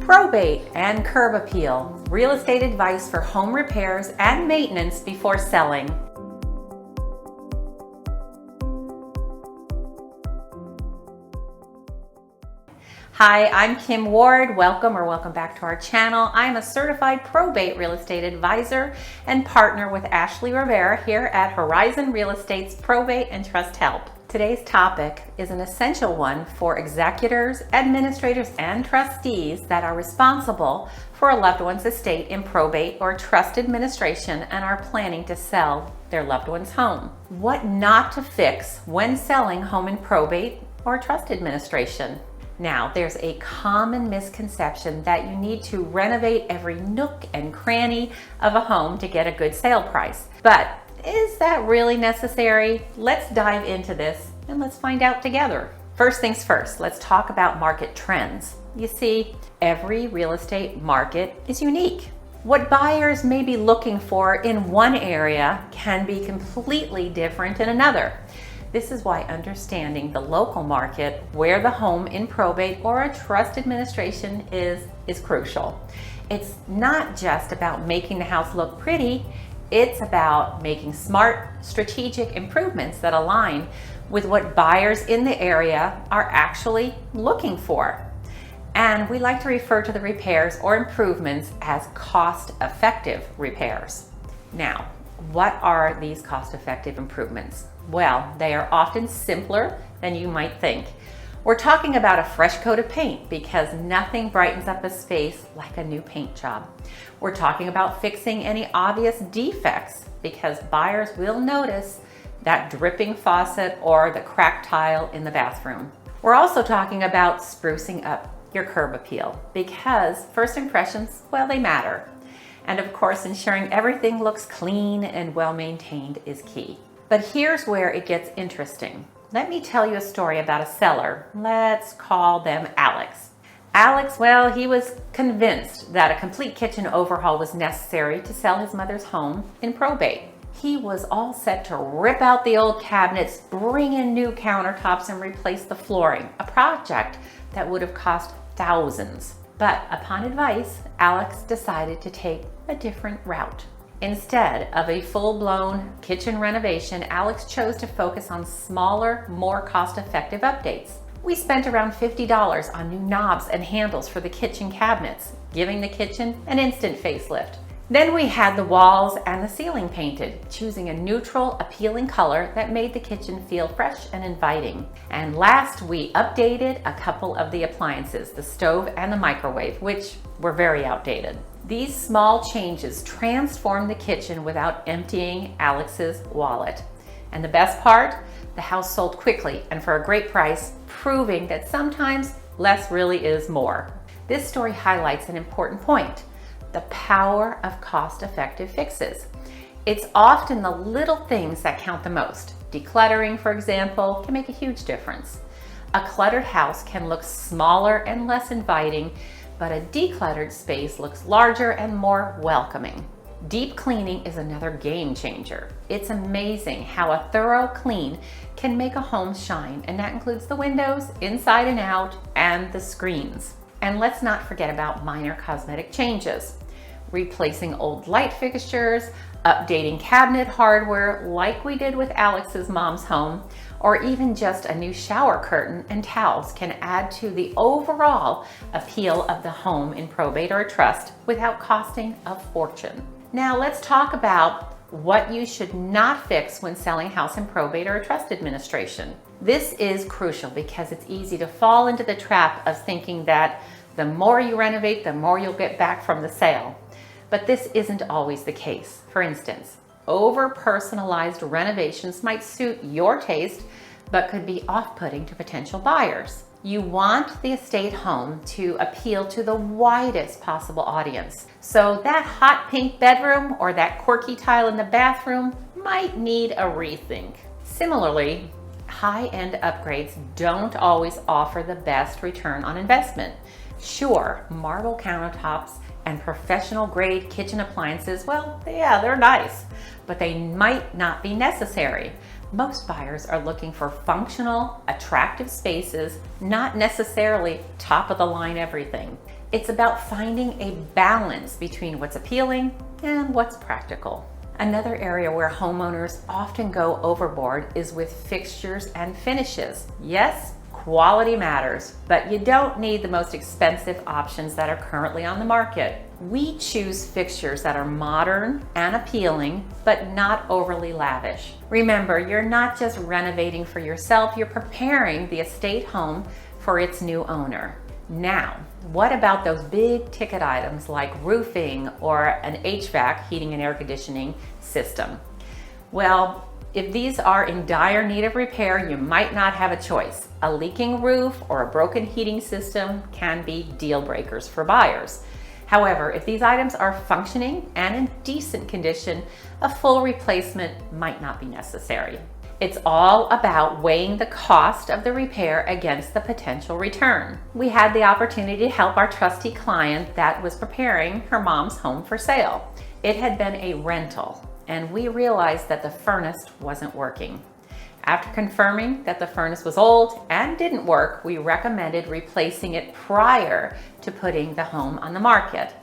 Probate and curb appeal, real estate advice for home repairs and maintenance before selling. Hi, I'm Kim Ward. Welcome back to our channel. I'm a certified probate real estate advisor and partner with Ashley Rivera here at Horizon Real Estate's Probate and Trust Help. Today's topic is an essential one for executors, administrators, and trustees that are responsible for a loved one's estate in probate or trust administration and are planning to sell their loved one's home. What not to fix when selling home in probate or trust administration. Now, there's a common misconception that you need to renovate every nook and cranny of a home to get a good sale price. But is that really necessary? Let's dive into this and let's find out together. First things first, let's talk about market trends. You see, every real estate market is unique. What buyers may be looking for in one area can be completely different in another. This is why understanding the local market where the home in probate or a trust administration is crucial. It's not just about making the house look pretty, it's about making smart, strategic improvements that align with what buyers in the area are actually looking for. And we like to refer to the repairs or improvements as cost-effective repairs. Now, what are these cost-effective improvements? Well, they are often simpler than you might think. We're talking about a fresh coat of paint because nothing brightens up a space like a new paint job. We're talking about fixing any obvious defects because buyers will notice that dripping faucet or the cracked tile in the bathroom. We're also talking about sprucing up your curb appeal because first impressions, well, they matter. And of course, ensuring everything looks clean and well maintained is key. But here's where it gets interesting. Let me tell you a story about a seller. Let's call them Alex. Alex, well, he was convinced that a complete kitchen overhaul was necessary to sell his mother's home in probate. He was all set to rip out the old cabinets, bring in new countertops, and replace the flooring, a project that would have cost thousands. But upon advice, Alex decided to take a different route. Instead of a full-blown kitchen renovation, Alex chose to focus on smaller, more cost-effective updates. We spent around $50 on new knobs and handles for the kitchen cabinets, giving the kitchen an instant facelift. Then we had the walls and the ceiling painted, choosing a neutral, appealing color that made the kitchen feel fresh and inviting. And last, we updated a couple of the appliances, the stove and the microwave, which were very outdated. These small changes transformed the kitchen without emptying Alex's wallet. And the best part, the house sold quickly and for a great price, proving that sometimes less really is more. This story highlights an important point: the power of cost-effective fixes. It's often the little things that count the most. Decluttering, for example, can make a huge difference. A cluttered house can look smaller and less inviting, but a decluttered space looks larger and more welcoming. Deep cleaning is another game changer. It's amazing how a thorough clean can make a home shine, and that includes the windows, inside and out, and the screens. And let's not forget about minor cosmetic changes. Replacing old light fixtures, updating cabinet hardware like we did with Alex's mom's home, or even just a new shower curtain and towels can add to the overall appeal of the home in probate or trust without costing a fortune. Now let's talk about what you should not fix when selling a house in probate or a trust administration. This is crucial because it's easy to fall into the trap of thinking that the more you renovate, the more you'll get back from the sale. But this isn't always the case. For instance, over-personalized renovations might suit your taste, but could be off-putting to potential buyers. You want the estate home to appeal to the widest possible audience. So that hot pink bedroom or that quirky tile in the bathroom might need a rethink. Similarly, high-end upgrades don't always offer the best return on investment. Sure, marble countertops and professional grade kitchen appliances, well, yeah, they're nice, but they might not be necessary. Most buyers are looking for functional, attractive spaces, not necessarily top of the line everything. It's about finding a balance between what's appealing and what's practical. Another area where homeowners often go overboard is with fixtures and finishes. Yes, quality matters, but you don't need the most expensive options that are currently on the market. We choose fixtures that are modern and appealing, but not overly lavish. Remember, you're not just renovating for yourself, you're preparing the estate home for its new owner. Now, what about those big ticket items like roofing or an HVAC, heating and air conditioning system? Well, if these are in dire need of repair, you might not have a choice. A leaking roof or a broken heating system can be deal breakers for buyers. However, if these items are functioning and in decent condition, a full replacement might not be necessary. It's all about weighing the cost of the repair against the potential return. We had the opportunity to help our trustee client that was preparing her mom's home for sale. It had been a rental, and we realized that the furnace wasn't working. After confirming that the furnace was old and didn't work, we recommended replacing it prior to putting the home on the market.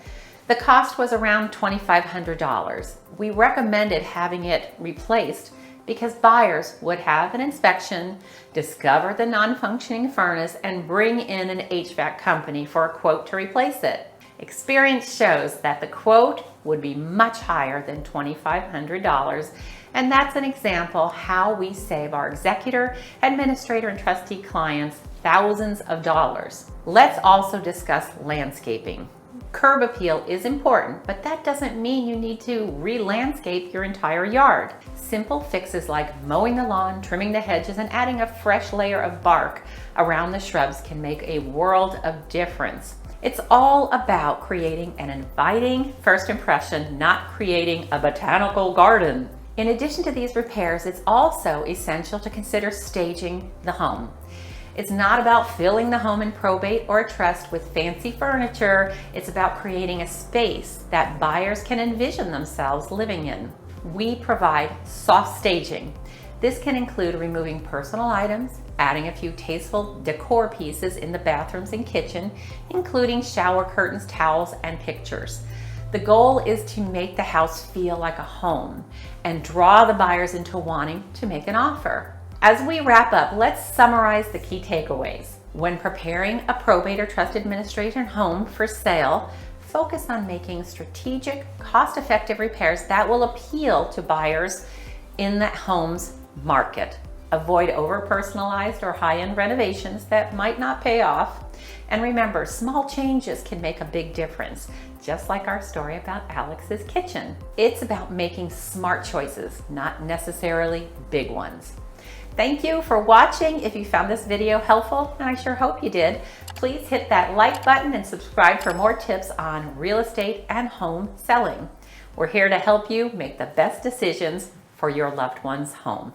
The cost was around $2,500. We recommended having it replaced because buyers would have an inspection, discover the non-functioning furnace, and bring in an HVAC company for a quote to replace it. Experience shows that the quote would be much higher than $2,500, and that's an example how we save our executor, administrator, and trustee clients thousands of dollars. Let's also discuss landscaping. Curb appeal is important, but that doesn't mean you need to re-landscape your entire yard. Simple fixes like mowing the lawn, trimming the hedges, and adding a fresh layer of bark around the shrubs can make a world of difference. It's all about creating an inviting first impression, not creating a botanical garden. In addition to these repairs, it's also essential to consider staging the home. It's not about filling the home in probate or a trust with fancy furniture. It's about creating a space that buyers can envision themselves living in. We provide soft staging. This can include removing personal items, adding a few tasteful decor pieces in the bathrooms and kitchen, including shower curtains, towels, and pictures. The goal is to make the house feel like a home and draw the buyers into wanting to make an offer. As we wrap up, let's summarize the key takeaways. When preparing a probate or trust administration home for sale, focus on making strategic, cost-effective repairs that will appeal to buyers in the home's market. Avoid over-personalized or high-end renovations that might not pay off. And remember, small changes can make a big difference, just like our story about Alex's kitchen. It's about making smart choices, not necessarily big ones. Thank you for watching. If you found this video helpful, and I sure hope you did, please hit that like button and subscribe for more tips on real estate and home selling. We're here to help you make the best decisions for your loved one's home.